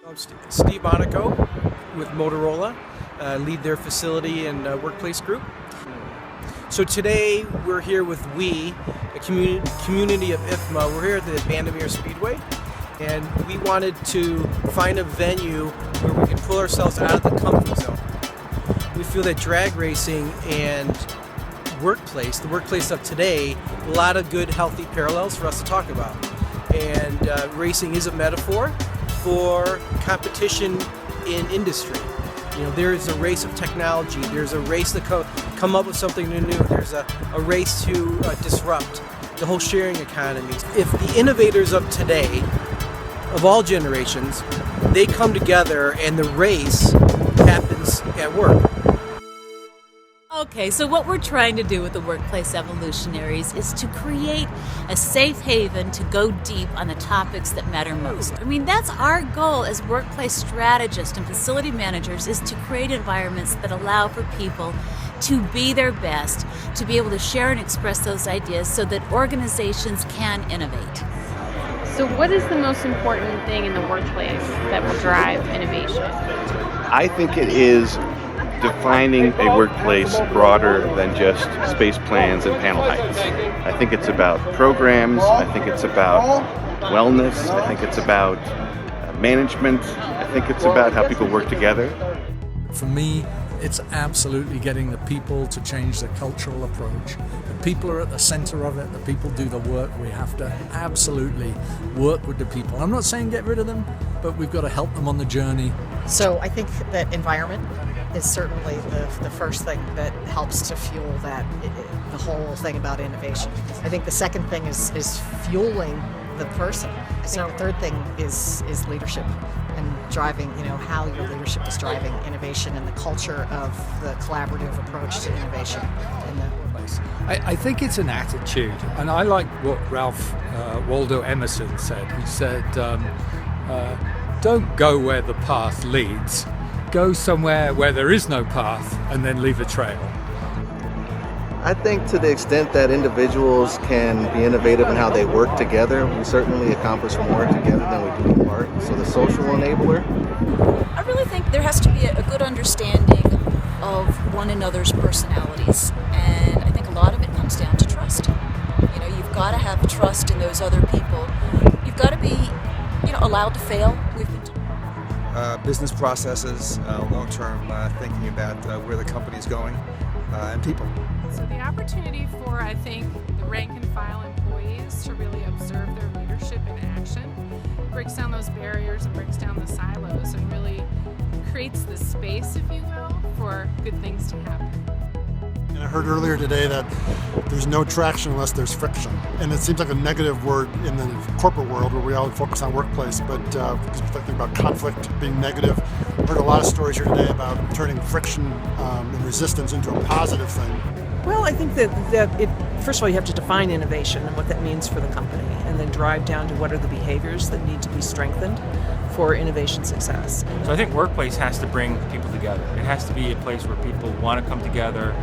I'm Steve MONACO with Motorola, lead their facility and workplace group. So today we're here with a community of IFMA. We're here at the Vandermeer Speedway, and we wanted to find a venue where we can pull ourselves out of the comfort zone. We feel that drag racing and the workplace of today, a lot of good, healthy parallels for us to talk about. And racing is a metaphor for competition in industry. You know, there is a race of technology. There's a race to come up with something new. There's a race to disrupt the whole sharing economy. If the innovators of today, of all generations, they come together and the race happens at work. Okay, so what we're trying to do with the Workplace Evolutionaries is to create a safe haven to go deep on the topics that matter most. I mean, that's our goal as workplace strategists and facility managers, is to create environments that allow for people to be their best, to be able to share and express those ideas so that organizations can innovate. So what is the most important thing in the workplace that will drive innovation? I think it is defining a workplace broader than just space plans and panel heights. I think it's about programs, I think it's about wellness, I think it's about management, I think it's about how people work together. For me, it's absolutely getting the people to change their cultural approach. The people are at the center of it, the people do the work. We have to absolutely work with the people. I'm not saying get rid of them, but we've got to help them on the journey. So I think that environment is certainly the first thing that helps to fuel the whole thing about innovation. I think the second thing is fueling the person. I think the third thing is leadership and driving, how your leadership is driving innovation and the culture of the collaborative approach to innovation in the workplace. I think it's an attitude, and I like what Ralph Waldo Emerson said. He said, don't go where the path leads. Go somewhere where there is no path and then leave a trail. I think to the extent that individuals can be innovative in how they work together, we certainly accomplish more together than we do apart. So the social enabler. I really think there has to be a good understanding of one another's personalities, and I think a lot of it comes down to trust. You've got to have trust in those other people. You've got to be, allowed to fail. Business processes, long-term thinking about where the company is going, and people. So the opportunity for, I think, the rank and file employees to really observe their leadership in action breaks down those barriers and breaks down the silos and really creates the space, if you will, for good things to happen. And I heard earlier today that there's no traction unless there's friction. And it seems like a negative word in the corporate world where we all focus on workplace, but because we're thinking about conflict being negative. I've heard a lot of stories here today about turning friction and resistance into a positive thing. Well, I think that first of all, you have to define innovation and what that means for the company, and then drive down to what are the behaviors that need to be strengthened for innovation success. So I think workplace has to bring people together. It has to be a place where people want to come together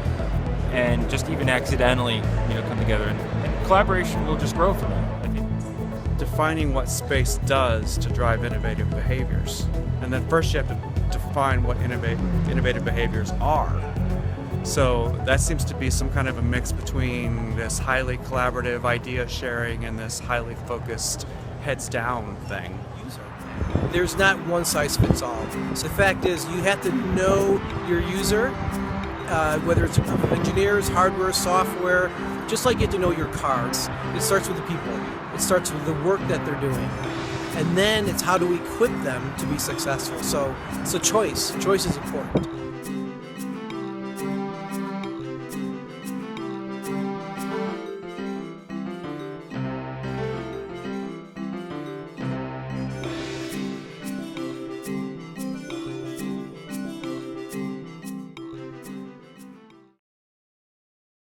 and just even accidentally, come together, and collaboration will just grow from that, I think. Defining what space does to drive innovative behaviors. And then first you have to define what innovative behaviors are. So that seems to be some kind of a mix between this highly collaborative idea sharing and this highly focused heads down thing. There's not one size fits all. So the fact is, you have to know your user, whether it's a group of engineers, hardware, software, just like you have to know your cars. It starts with the people. It starts with the work that they're doing. And then it's how do we equip them to be successful. So choice is important.